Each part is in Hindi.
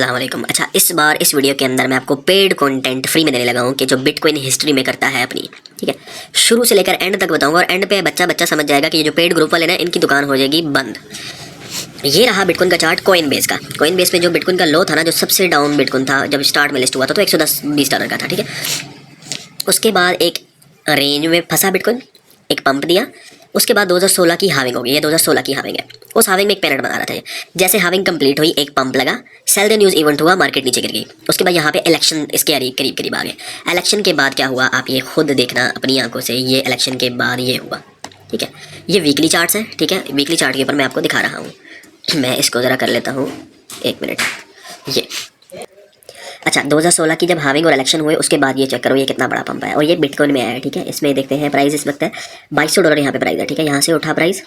अस्सलाम वालेकुम। अच्छा, इस बार इस वीडियो के अंदर मैं आपको पेड कंटेंट फ्री में देने लगा हूँ कि जो बिटकॉइन हिस्ट्री में करता है अपनी, ठीक है। शुरू से लेकर एंड तक बताऊंगा और एंड पे बच्चा बच्चा समझ जाएगा कि ये जो पेड ग्रुप वाले ना, इनकी दुकान हो जाएगी बंद। ये रहा बिटकॉइन का चार्ट कॉइन बेस का। कॉइन बेस में जो बिटकॉइन का लो था ना, जो सबसे डाउन बिटकॉइन था जब स्टार्ट में लिस्ट हुआ था, तो 110-20 डॉलर का था, ठीक है। उसके बाद एक रेंज में फंसा बिटकॉइन, एक पंप दिया। उसके बाद 2016 की हाविंग हो गई। ये 2016 की हाविंग है। उस हाविंग में एक पैरेट बना रहा था ये। जैसे हाविंग कंप्लीट हुई, एक पंप लगा, सेल द न्यूज़ इवेंट हुआ, मार्केट नीचे गिर गई। उसके बाद यहाँ पे इलेक्शन इसके करीब करीब आ गए। इलेक्शन के बाद क्या हुआ, आप ये खुद देखना अपनी आंखों से। ये इलेक्शन के बाद ये हुआ, ठीक है। ये वीकली चार्ट्स है, ठीक है। वीकली चार्ट के ऊपर मैं आपको दिखा रहा हूँ। मैं इसको ज़रा कर लेता हूँ, 1 मिनट। ये अच्छा, 2016 की जब हाविंग और इलेक्शन हुए, उसके बाद ये चेक करो, ये कितना बड़ा पंप है। और ये बिटकॉइन में आया है, ठीक है। इसमें देखते हैं प्राइस इस वक्त है $2200 यहाँ पे प्राइस है, ठीक है। यहाँ से उठा प्राइस,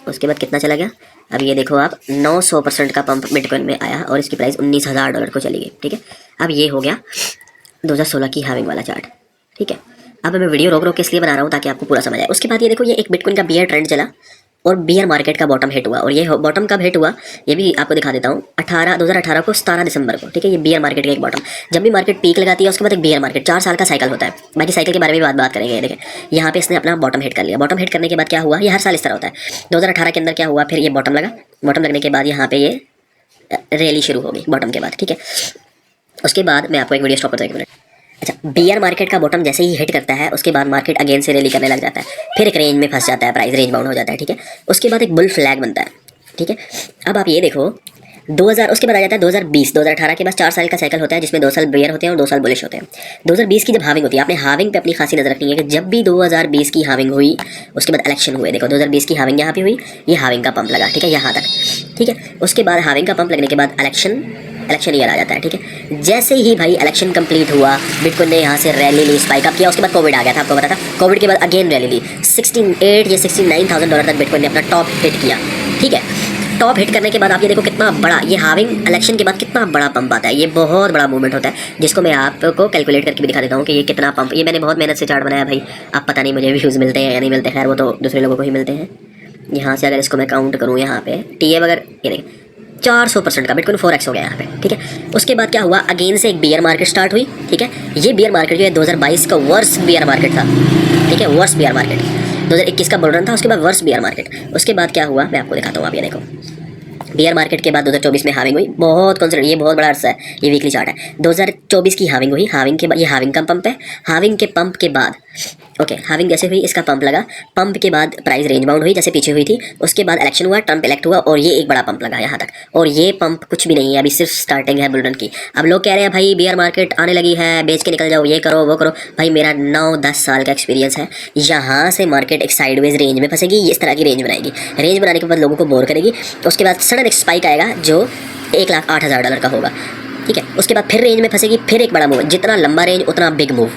उसके बाद कितना चला गया। अब ये देखो आप, 900% का पंप बिटकॉइन में आया और इसकी प्राइस $19,000 को चली गई, ठीक है। अब ये हो गया 2016 की हाविंग वाला चार्ट, ठीक है। अब मैं वीडियो रोक रोक के इसलिए बना रहा हूँ ताकि आपको पूरा समझ आए। उसके बाद ये देखो, ये एक बिटकॉइन का बियर ट्रेंड चला और बियर मार्केट का बॉटम हिट हुआ। और ये बॉटम कब हिट हुआ, ये भी आपको दिखा देता हूँ। 2018 को 17 दिसंबर को, ठीक है। ये बियर मार्केट का एक बॉटम, जब भी मार्केट पीक लगाती है उसके बाद एक बियर मार्केट, 4 साल का साइकिल होता है। बाकी साइकिल के बारे में बात करेंगे। ये देखें, यहाँ पे इसने अपना बॉटम हिट कर लिया। बॉटम हिट करने के बाद क्या हुआ, ये हर साल इस तरह होता है। 2018 के अंदर क्या हुआ, फिर ये बॉटम लगा। बॉटम लगने के बाद यहाँ पे ये रैली शुरू हो गई बॉटम के बाद, ठीक है। उसके बाद मैं आपको एक वीडियो स्टॉप करता हूँ, 1 मिनट। अच्छा, बियर मार्केट का बॉटम जैसे ही हिट करता है, उसके बाद मार्केट अगेन से रैली करने लग जाता है। फिर एक रेंज में फंस जाता है, प्राइस रेंज बाउंड हो जाता है, ठीक है। उसके बाद एक बुल फ्लैग बनता है, ठीक है। अब आप ये देखो, 2000 उसके बाद आ जाता है 2020। 2018 के बाद 4 साल का साइकिल होता है, जिसमें 2 साल बियर होते हैं और 2 साल बुलिश होते हैं। 2020 की जब हाविंग होती है, आपने हाविंग पे अपनी खासी नजर रखनी है कि जब भी 2020 की हाविंग हुई, उसके बाद इलेक्शन हुए। देखो 2020 की हाविंग यहाँ पे हुई, ये हाविंग का पंप लगा, ठीक है, यहाँ तक, ठीक है। उसके बाद हाविंग का पंप लगने के बाद इलेक्शन ईयर आ जाता है, ठीक है। जैसे ही भाई इलेक्शन कंप्लीट हुआ, बिटकॉइन ने यहाँ से रैली ली, स्पाइक अप किया। उसके बाद कोविड आ गया था, आपको पता था। कोविड के बाद अगेन रैली ली, 68 या $69,000 तक बिटकॉइन ने अपना टॉप हिट किया, ठीक है। टॉप हिट करने के बाद आप ये देखो कितना बड़ा, ये हाविंग इलेक्शन के बाद कितना बड़ा पंप आता है। ये बहुत बड़ा मूवमेंट होता है, जिसको मैं आपको कैलकुलेट करके भी दिखा देता हूँ कि ये कितना पंप। ये मैंने बहुत मेहनत से चार्ट बनाया भाई। अब पता नहीं मुझे व्यूज़ मिलते हैं या नहीं मिलते, खैर वो तो दूसरे लोगों को ही मिलते हैं। यहाँ से अगर इसको मैं काउंट करूँ, यहाँ पे TF अगर ये देखें 400% का बिटकॉइन 4x हो गया यहाँ पे, ठीक है। उसके बाद क्या हुआ, अगेन से एक बियर मार्केट स्टार्ट हुई, ठीक है। ये बियर मार्केट जो है 2022 का वर्स्ट बियर मार्केट था, ठीक है। वर्स्ट बियर मार्केट 2021 का बुल रन था, उसके बाद वर्स्ट बियर मार्केट। उसके बाद क्या हुआ मैं आपको दिखाता हूँ। आप ये देखो, बियर मार्केट के बाद 2024 में हाविंग हुई, बहुत कॉन्सेंट्रेट, ये बहुत बड़ा अर्सा है, ये वीकली चार्ट है। 2024 की हाविंग हुई, हाविंग के बाद ये हाविंग का पंप है। हाविंग के पंप के बाद ओके, हाविंग जैसे हुई, इसका पंप लगा। पंप के बाद प्राइस रेंज बाउंड हुई जैसे पीछे हुई थी। उसके बाद इलेक्शन हुआ, ट्रम्प इलेक्ट हुआ और ये एक बड़ा पंप लगा यहाँ तक। और ये पंप कुछ भी नहीं है, अभी सिर्फ स्टार्टिंग है बुल रन की। अब लोग कह रहे हैं भाई बियर मार्केट आने लगी है, बेच के निकल जाओ, ये करो वो करो। भाई मेरा 9-10 साल का एक्सपीरियंस है। यहाँ से मार्केट एक साइडवेज रेंज में फंसेगी, इस तरह की रेंज बनाएगी। रेंज बनाने के बाद लोगों को बोर करेगी। उसके बाद सडन एक स्पाइक आएगा जो $1,08,000 का होगा, ठीक है। उसके बाद फिर रेंज में फंसेगी, फिर एक बड़ा मूव। जितना लंबा रेंज उतना बिग मूव,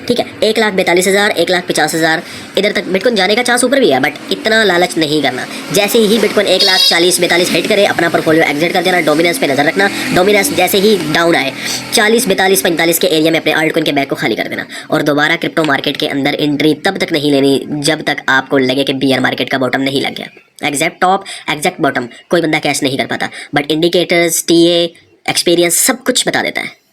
ठीक है। 1,42,000, 1,50,000 इधर तक बिटकॉइन जाने का चांस ऊपर भी है, बट इतना लालच नहीं करना। जैसे ही बिटकॉइन 1,40,42 हिट करे, अपना पोर्टफोलियो एग्जिट कर देना। डोमिनेंस पे नजर रखना। डोमिनेंस जैसे ही डाउन आए, 40, 42, 45 के एरिया में अपने अल्टकॉइन के बैग को खाली कर देना। और दोबारा क्रिप्टो मार्केट के अंदर एंट्री तब तक नहीं लेनी जब तक आपको लगे कि बियर मार्केट का बॉटम नहीं लग गया। एग्जैक्ट टॉप, एग्जैक्ट बॉटम कोई बंदा कैश नहीं कर पाता, बट इंडिकेटर्स, TA, एक्सपीरियंस सब कुछ बता देता है।